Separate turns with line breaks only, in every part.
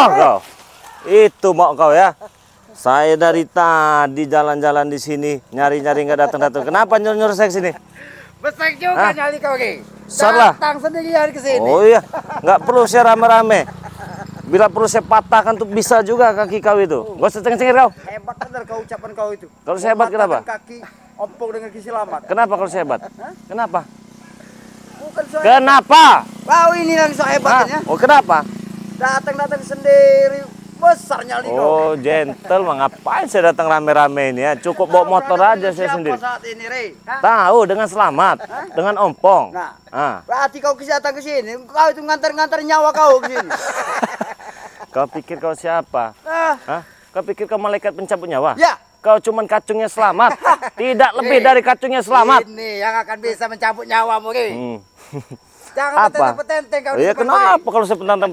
kau. Itu mau kau ya. Saya dari tadi jalan-jalan di sini nyari-nyari nggak datang-datang. Kenapa nyuruh saya ke sini?
Besar juga nyali kau, Ki.
Salah.
Datang sendirian ke sini.
Oh iya, nggak perlu saya rame-rame. Bila perlu saya patahkan tuh bisa juga kaki kau itu. Gak usah cengir kau.
Hebat benar kau ucapan kau itu.
Kalau saya hebat kenapa?
Kaki ompong dengan Ki Selamat.
Kenapa kalau saya hebat? Kenapa?
Bukan so
Kenapa?
Kau ini yang so hebatnya.
Oh kenapa?
Datang-datang sendiri. Besar nyali kau.
Oh gentle, ngapain saya datang rame-rame ini ya? Cukup bawa motor aja saya sendiri.
Saat ini, Rey?
Tahu dengan selamat, dengan ompong.
Nah, berarti kau datang ke sini, kau itu ngantar-ngantar nyawa kau ke sini.
Kau pikir kau siapa? Hah? Kau pikir kau malaikat pencabut nyawa?
Ya.
Kau cuman kacungnya Selamat. Tidak lebih dari kacungnya Selamat.
Ini yang akan bisa mencabut nyawamu, Rey. Jangan
Apa?
petenteng kau.
Ya kenapa kalau saya petenteng?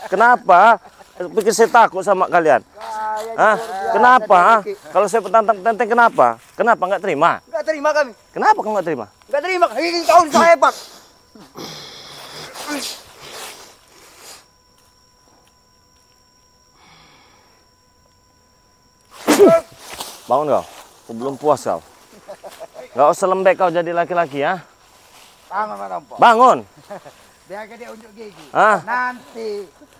Kenapa? Pikir saya takut sama kalian? Hah? Kenapa? Kalau saya petenteng kenapa? Kenapa nggak terima?
Nggak terima kami.
Kenapa kau nggak terima?
Nggak terima. Ini kau bisa hebat.
Bangun kau. Aku belum puas kau. Nggak usah lembek kau jadi laki-laki ya.
Bangun, Mas Tompo.
Bangun.
Biarkan dia unjuk gigi.
Nanti.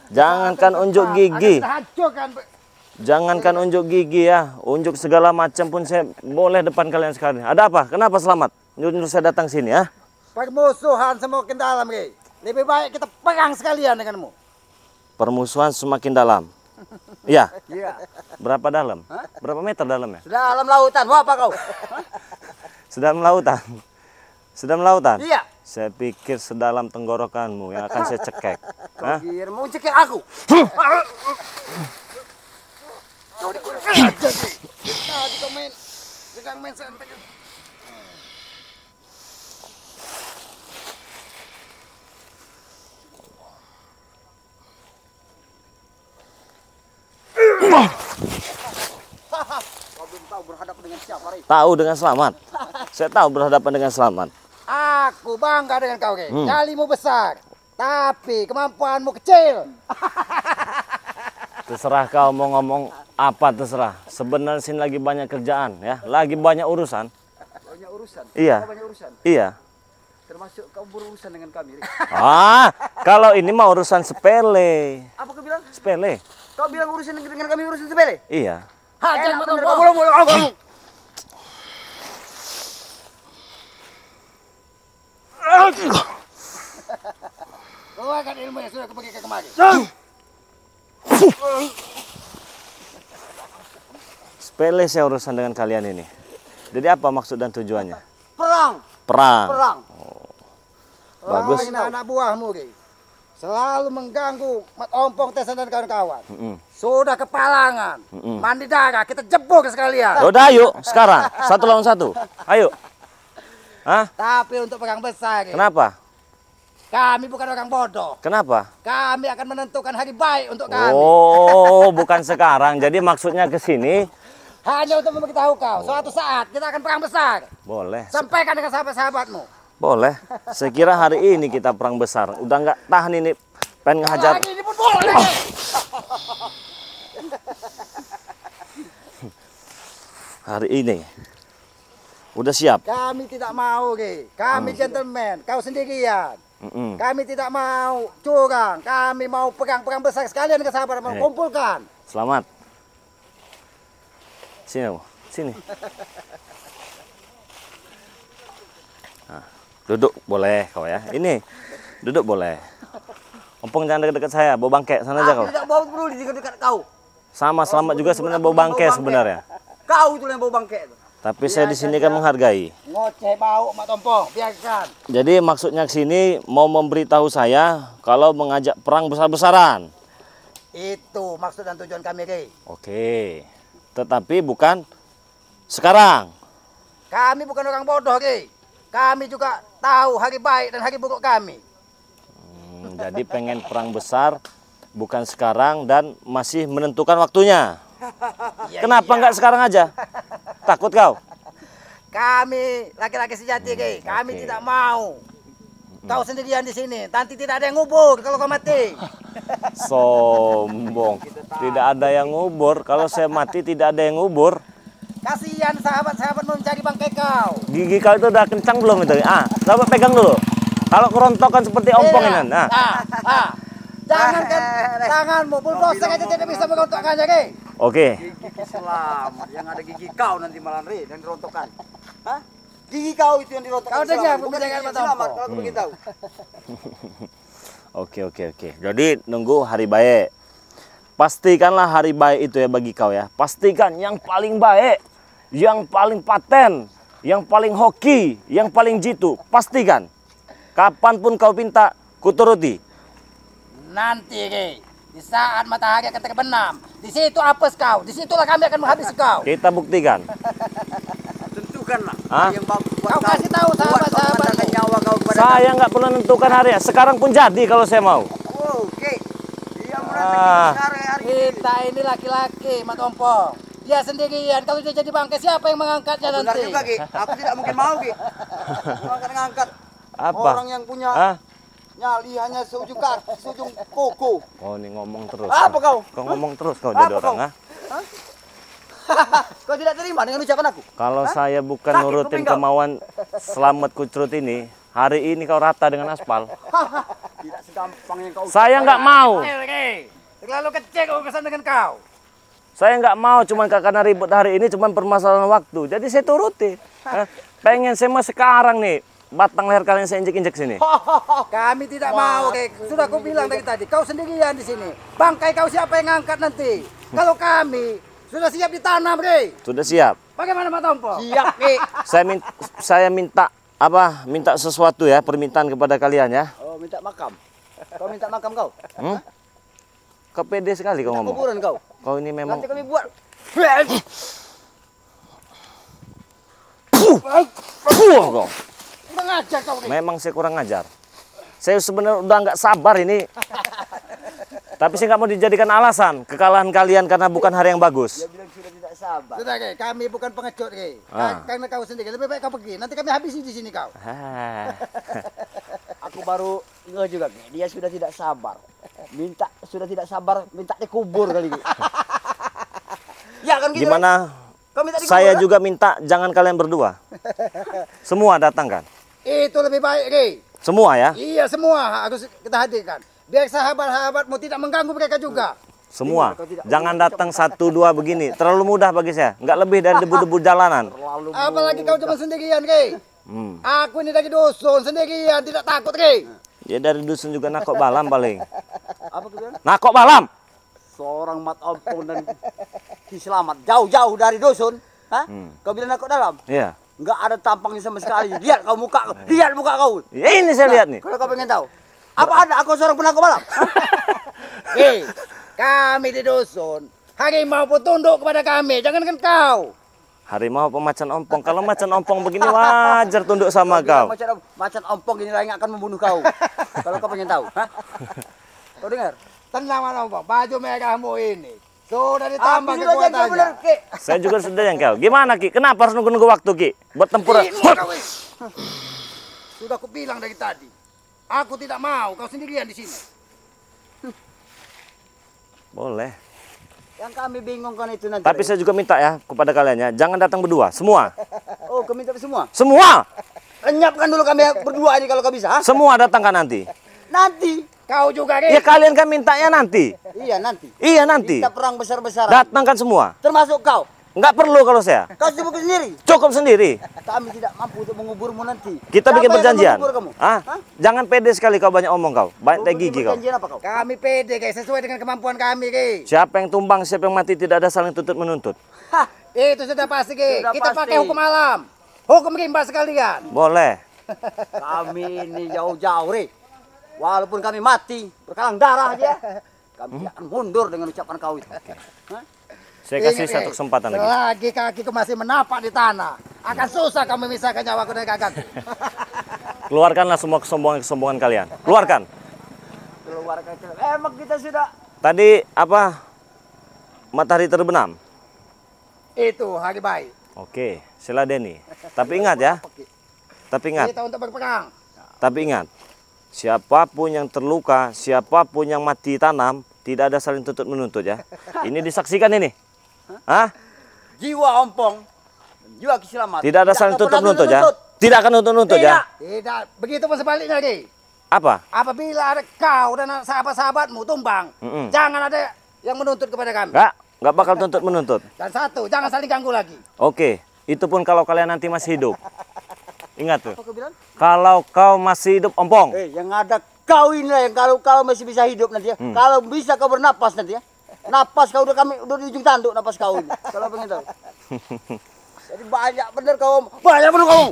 Jangankan unjuk gigi. Jangankan unjuk gigi ya. Unjuk segala macam pun saya boleh depan kalian sekali. Ada apa? Kenapa Selamat? Nyuruh saya datang sini ya.
Permusuhan semakin dalam, Rey. Lebih baik kita perang sekalian denganmu.
Permusuhan semakin dalam. Iya.
Iya.
Berapa dalam? Berapa meter dalamnya?
Dalam lautan. Mau apa kau?
Sedalam lautan. Sedalam lautan?
Iya.
Saya pikir sedalam tenggorokanmu yang akan saya cekek.
Kau kira mau cekek aku? Kau sedang main santai. Kau belum tahu berhadapan dengan siapa, Rey?
Tahu dengan Selamat. Saya tahu berhadapan dengan Selamat.
Aku bangga dengan kau, Rey. Nyalimu besar, tapi kemampuanmu kecil.
Terserah kau mau ngomong apa terserah. Sebenarnya sini lagi banyak kerjaan ya, lagi banyak urusan.
Banyak urusan.
Iya.
Banyak urusan.
Iya.
Termasuk kau berurusan dengan kami, Rey.
Kalau ini mah urusan sepele.
Apa kau bilang?
Sepele.
Kau bilang urusan dengan kami urusan sepele?
Iya.
Hajar betul. Bolong. Keluarkan ilmu yang sudah kepake ke kemari.
Sepele saya urusan dengan kalian ini. Jadi apa maksud dan tujuannya?
Perang.
Bagus.
Ini anak buahmu, Rey. Selalu mengganggu Mat Ompong, Tesan dan kawan-kawan. Sudah kepalangan. Mandi darah, kita jebuk sekalian.
Udah ayo sekarang 1 lawan 1. Ayo.
Tapi untuk perang besar, Rey.
Kenapa?
Kami bukan orang bodoh.
Kenapa?
Kami akan menentukan hari baik untuk kami.
Oh, bukan sekarang. Jadi maksudnya ke sini.
Hanya untuk memberitahu kau, suatu saat kita akan perang besar.
Boleh.
Sampaikan dengan sahabat-sahabatmu.
Boleh. Sekira hari ini kita perang besar. Udah nggak tahan ini. Pengen ngehajar.
Lagi ini pun boleh.
Hari ini. Udah siap?
Kami tidak mau, Rey. Kami gentleman. Kau sendirian. Kami tidak mau curang. Kami mau perang-perang besar sekalian dengan sahabat. Kumpulkan.
Selamat. Sini, sini. Duduk boleh kau ya. Ini duduk boleh. Ompong jangan dekat-dekat saya, bau bangke sana aja kau.
Tidak bau perlu di dekat kau.
Sama Selamat juga sebenarnya bau bangke sebenarnya.
Kau itu yang bau bangke.
Tapi saya di sini kan menghargai.
Ngoceh bau Mak Tompong, biarkan.
Jadi maksudnya ke sini mau memberitahu saya kalau mengajak perang besar-besaran.
Itu maksud dan tujuan kami, Rey.
Oke. Tetapi bukan sekarang.
Kami bukan orang bodoh, Rey. Kami juga tahu hari baik dan hari buruk kami.
Jadi pengen perang besar bukan sekarang dan masih menentukan waktunya. Kenapa nggak sekarang aja? Takut kau?
Kami laki-laki sejati, Rey. Kami tidak mau Kau sendirian di sini. Nanti tidak ada yang ngubur kalau kau mati.
Sombong. Tidak ada yang ngubur. Kalau saya mati tidak ada yang ngubur.
Kasihan sahabat-sahabat mencari bangkai kau.
Gigi kau itu udah kencang belum itu? Sahabat pegang dulu. Kalau kerontokan seperti ompong ini.
Jangankan tanganmu, bulldozer aja tidak bisa merontokkannya, Ki.
Oke.
Gigi selamat. Yang ada gigi kau nanti malah yang dirontokkan. Hah? Gigi kau itu yang dirontokkan. Kau dengar pembicaraan Pak Tompo. Kalau aku beritahu.
Oke. Jadi nunggu hari baik. Pastikanlah hari baik itu ya bagi kau ya. Pastikan yang paling baik, yang paling paten, yang paling hoki, yang paling jitu. Pastikan. Kapanpun kau minta, kuturuti.
Nanti, Ki. Di saat matahari akan terbenam, di situ apes kau. Di situlah kami akan menghabisi kau.
Kita buktikan.
Tentukanlah.
Kau kasih tahu sahabat-sahabat nyawa kau kepada
Saya nggak perlu menentukan hari ya. Sekarang pun jadi kalau saya mau.
Oke. Dia menentukan hari-hari.
Kita ini laki-laki, Mat Ompong. Dia sendirian. Kalau dia jadi bangkai, siapa yang mengangkatnya
Benar
nanti?
juga, Ki. Aku tidak mungkin mau, Ki. Mengangkat
Apa?
orang yang punya nyali hanya seujung kuku.
Oh, ini ngomong terus.
Apa kau?
Kau ngomong terus kau jadi
Apa
orang,
kau? Kau tidak terima dengan ucapan aku?
Kalau saya bukan
Sakit
nurutin
kuping kau.
kemauan Selamat Kucrut ini, hari ini kau rata dengan aspal.
Tidak segampang yang kau.
Saya nggak mau.
Terlalu kecil urusan dengan kau.
Saya nggak mau, cuman karena ribut hari ini, cuman permasalahan waktu. Jadi saya turuti. Pengen saya mau sekarang nih, batang leher kalian saya injek-injek sini.
Kami tidak mau, Ki. Sudah aku bilang dari tadi, kau sendirian di sini. Bangkai kau siapa yang ngangkat nanti? Kalau kami sudah siap ditanam, Ki.
Sudah siap.
Bagaimana Mat Ompong?
Siap, Ki.
Saya minta minta sesuatu ya, permintaan kepada kalian ya.
Oh, minta makam. Kau minta makam kau?
Kepede sekali kau ngomong.
Kuburan kau.
Kau ini memang
Nanti kami buat.
kau.
Mengajar kau, Ki.
Memang saya kurang ajar. Saya sebenarnya udah nggak sabar ini. Tapi saya nggak mau dijadikan alasan kekalahan kalian karena bukan hari yang bagus.
Dia bilang sudah tidak sabar.
Sudah, Ki. Kami bukan pengecut, Ki. Karena kau sendiri. Lebih baik kau pergi. Nanti kami habisi di sini kau.
Aku baru ngeh juga, Ki. Dia sudah tidak sabar. Sudah tidak sabar, minta dikubur kali, Ki. Ya kan gitu.
Gimana?
Kau minta dikubur,
Saya
kan?
juga minta jangan kalian berdua. Semua datang kan?
Itu lebih baik, Ki.
Semua ya?
Iya, semua harus kita hadirkan. Biar sahabat-sahabatmu tidak mengganggu mereka juga.
Semua. Jangan datang 1-2 begini. Terlalu mudah bagi saya. Nggak lebih dari debu-debu jalanan.
Apalagi kau cuma sendirian, Ki. Aku ini dari dusun sendirian, tidak takut, Ki.
Ya dari dusun juga nakok balam paling.
Apa kau bilang?
Nakok balam.
Seorang Mat Ompong dan Ki Selamat jauh-jauh dari dusun. Hah? Kau bilang aku dalam?
Iya.
Enggak ada tampangnya sama sekali. Lihat kau muka, lihat muka kau.
Ya, ini saya lihat nih.
Kalau kau pengen tahu, apa ada aku seorang penangkap malam?
Ki, kami di dusun, harimau pun tunduk kepada kami, jangankan kau.
Harimau apa macan ompong? Kalau macan ompong begini wajar tunduk sama kau.
Macan ompong ini lain akan membunuh kau. Kalau kau pengen tahu, hah? Kau dengar?
Tenang, Mat Ompong, baju merahmu ini sudah ditambah
Aku sudah jaga benar,
kekuatannya.
Ki.
Saya juga sudah yang kau. Gimana Ki? Kenapa harus nunggu-nunggu waktu Ki? Buat tempur.
Sudah aku bilang dari tadi, aku tidak mau kau sendirian di sini.
Boleh.
Yang kami bingung kan itu nanti.
Tapi saya juga minta ya kepada kalian ya, jangan datang berdua, semua.
Oh, kami minta semua.
Semua.
Lenyapkan dulu kami berdua ini kalau kau bisa.
Semua datangkan nanti.
Nanti.
Kau juga, Ki.
Ya kalian kan mintanya nanti.
Iya, nanti.
Iya nanti.
Kita perang besar-besaran.
Datangkan semua.
Termasuk kau.
Nggak perlu kalau saya.
Kau sibuk sendiri.
Cukup sendiri.
Kami tidak mampu untuk menguburmu nanti.
Kita
Siapa
bikin
yang akan
perjanjian.
mengubur kamu?
Ah, jangan pede sekali kau banyak omong kau. Banyak
Kau
teh
bikin
gigi kau.
perjanjian apa kau?
Kami pede, Ki, sesuai dengan kemampuan kami, Ki.
Siapa yang tumbang, siapa yang mati tidak ada saling tuntut menuntut.
Hah,
Itu sudah pasti, Ki.
Sudah
Kita
pasti.
pakai hukum alam. Hukum rimba sekalian.
Boleh.
kami ini jauh-jauh, Ri. Walaupun kami mati, berkalang darah aja. Kami tidak akan mundur dengan ucapan kau itu. Hah?
Saya kasih
Ingat,
satu
Ki,
kesempatan lagi.
selagi kakiku masih menapak di tanah, akan susah kamu memisahkan nyawaku dari kakakku.
Keluarkanlah semua kesombongan-kesombongan kalian. Keluarkan.
Keluarkan itu. Emang kita sudah.
Tadi apa? Matahari terbenam.
Itu hari baik.
Oke, sila Deni. Tapi ingat ya. Tapi ingat.
Kita untuk berperang.
Tapi ingat. siapapun yang terluka, siapapun yang mati tanam, tidak ada saling tuntut menuntut ya. Ini disaksikan ini. Hah?
Jiwa ompong, jiwa keselamatan.
Tidak ada saling tuntut
pernah
menuntut ya. Tidak akan nuntut ya.
Tidak, begitu pun sebaliknya, Ki.
Apa?
Apabila ada kau dan sahabat-sahabatmu tumbang, jangan ada yang menuntut kepada kami.
Enggak bakal tuntut menuntut.
Dan satu, jangan saling ganggu lagi.
Oke, itu pun kalau kalian nanti masih hidup. Ingat tuh.
Apa kau bilang?
Kalau kau masih hidup, Ompong.
Yang ada kau inilah yang kalau masih bisa hidup nanti ya. Kalau bisa kau bernapas nanti ya. Napas kau udah di ujung tanduk napas kau ini. Kalau pengen tahu. Jadi banyak bener kau. Banyak bener kau.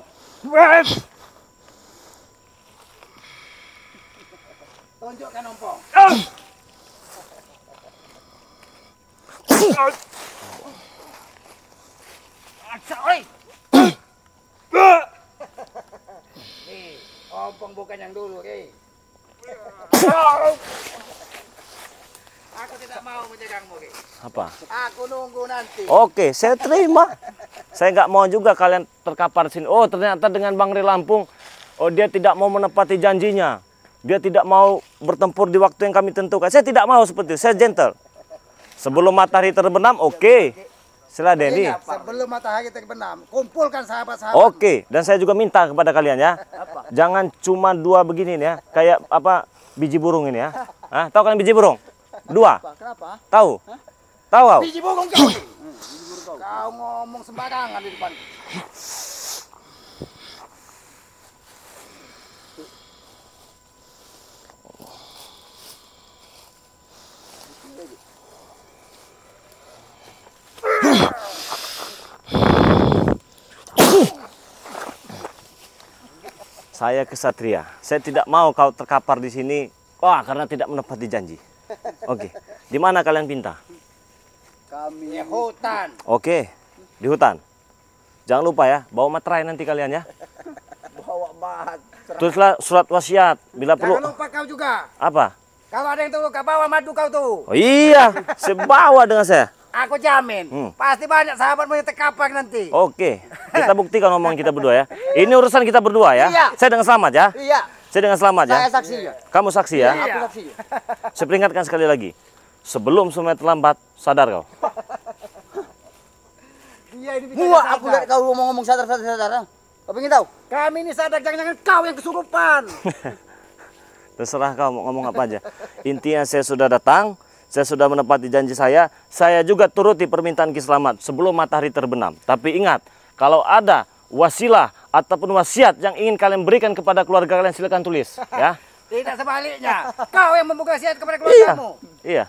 Tunjukkan Ompong. Ompong bukan yang dulu, Ki. Aku tidak mau menjagangmu, Ki.
Apa?
Aku nunggu nanti.
Oke, saya terima. Saya nggak mau juga kalian terkapar sini. Oh, ternyata dengan Bang Ri Lampung, oh dia tidak mau menepati janjinya. Dia tidak mau bertempur di waktu yang kami tentukan. Saya tidak mau seperti itu. Saya gentle. Sebelum matahari terbenam, oke. Sila Denny.
Sebelum matahari terbenam, kumpulkan sahabat-sahabat.
Oke, dan saya juga minta kepada kalian ya. Jangan cuma 2 begini nih ya. Kayak apa biji burung ini ya. Hah? Tahu kan biji burung? 2.
Kenapa?
Tahu? Tahu kau?
Biji burung kau. Kau ngomong sembarangan di depan.
Saya kesatria. Saya tidak mau kau terkapar di sini. Wah, karena tidak menepati janji. Oke. Di mana kalian pinta?
Kami
Di hutan.
Oke. Di hutan. Jangan lupa ya, bawa materai nanti kalian ya.
bawa bat.
Tulislah surat wasiat bila perlu.
Jangan lupa kau juga.
Apa?
Kalau ada yang terluka, bawa madu kau tuh.
Oh iya, saya bawa dengan saya.
Aku jamin, pasti banyak sahabatmu yang terkapar nanti.
Oke, kita buktikan omongan kita berdua ya. Ini urusan kita berdua ya.
Iya.
Saya dengan selamat ya.
Iya.
Saya dengan selamat ya.
Saya saksi ya.
Kamu saksi ya.
Aku saksi.
Saya peringatkan sekali lagi. Sebelum semuanya terlambat, sadar kau.
Dia ini
Muak aku lihat kau ngomong-ngomong sadar. Kau pengen tahu?
Kami ini sadar, jangan-jangan kau yang kesurupan.
Terserah kau mau ngomong apa aja. Intinya saya sudah datang. Saya sudah menepati janji saya juga turuti permintaan Ki Slamet sebelum matahari terbenam. Tapi ingat, kalau ada wasilah ataupun wasiat yang ingin kalian berikan kepada keluarga kalian, silakan tulis ya.
Tidak sebaliknya, kau yang membuka wasiat kepada keluargamu.
Iya.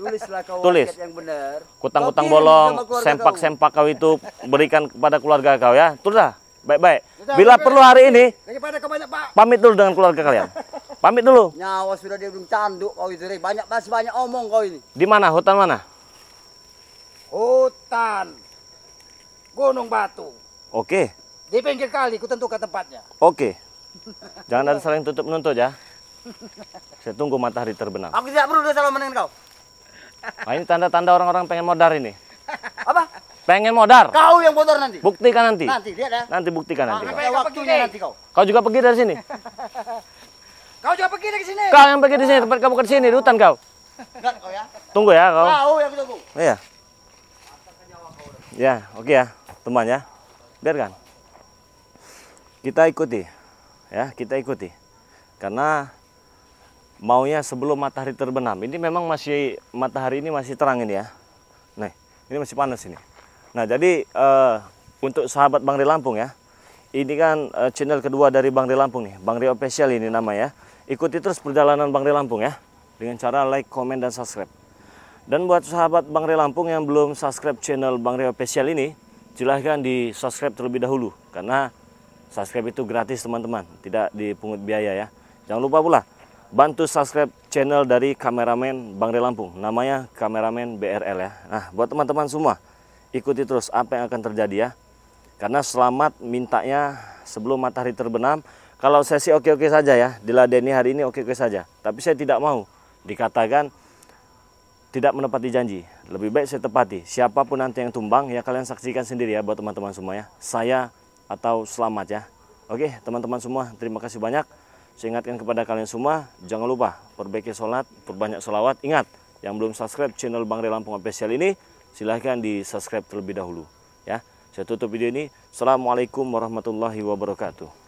Tulislah kau
Tulis.
wasiat yang benar.
Kutang-kutang
Kau kirim
bolong,
sama keluarga
sempak-sempak kau itu berikan kepada keluarga kau ya. Tulislah baik-baik. Bila perlu hari ini,
Daripada kau banyak pak.
pamit dulu dengan keluarga kalian. Pamit dulu.
Nyawa sudah di ujung tanduk kau itu, masih banyak omong kau ini.
Di mana? Hutan mana?
Hutan Gunung Batu.
Oke.
Di pinggir kali, ku tentukan tempatnya.
Oke. Jangan ada saling tutup menuntut ya. Saya tunggu matahari terbenam.
Aku tidak perlu salaman dengan kau.
Nah, ini tanda-tanda orang-orang pengen modar ini.
Apa?
Pengen modar.
Kau yang kotor nanti.
Buktikan nanti.
Nanti lihat ya.
Nanti buktikan nanti.
Sampai
Kau.
kau
Waktunya
pergi.
nanti kau.
Kau juga pergi dari sini.
Kau juga pergi dari sini.
Kau yang pergi di sini, tempat kamu ke sini, di hutan kau.
Enggak kau ya.
Tunggu ya kau.
Kau yang tunggu.
Iya. Ya, oke ya, teman ya. Biarkan. Kita ikuti. Ya, kita ikuti. Karena maunya sebelum matahari terbenam. Ini memang masih matahari ini masih terang ini ya. Nih, ini masih panas ini. Nah, jadi untuk sahabat Bang Ri Lampung ya. Ini kan channel kedua dari Bang Ri Lampung nih, Bang Ri Official ini namanya. Ikuti terus perjalanan Bang Ri Lampung ya. Dengan cara like, komen, dan subscribe. Dan buat sahabat Bang Ri Lampung yang belum subscribe channel Bang Ri Official ini, silahkan di subscribe terlebih dahulu. Karena subscribe itu gratis teman-teman, tidak dipungut biaya ya. Jangan lupa pula bantu subscribe channel dari kameramen Bang Ri Lampung, namanya kameramen BRL ya. Nah, buat teman-teman semua, ikuti terus apa yang akan terjadi ya. Karena Slamet mintanya sebelum matahari terbenam. Kalau saya sih oke-oke saja ya, diladeni hari ini oke-oke saja. Tapi saya tidak mau dikatakan tidak menepati janji. Lebih baik saya tepati. Siapapun nanti yang tumbang, ya kalian saksikan sendiri ya buat teman-teman semua ya. Saya atau Slamet ya. Oke teman-teman semua, terima kasih banyak. Saya ingatkan kepada kalian semua, jangan lupa perbaiki sholat, perbanyak sholawat. Ingat, yang belum subscribe channel Bang Ray Lampung Official ini, silahkan di subscribe terlebih dahulu. Ya, saya tutup video ini. Assalamualaikum warahmatullahi wabarakatuh.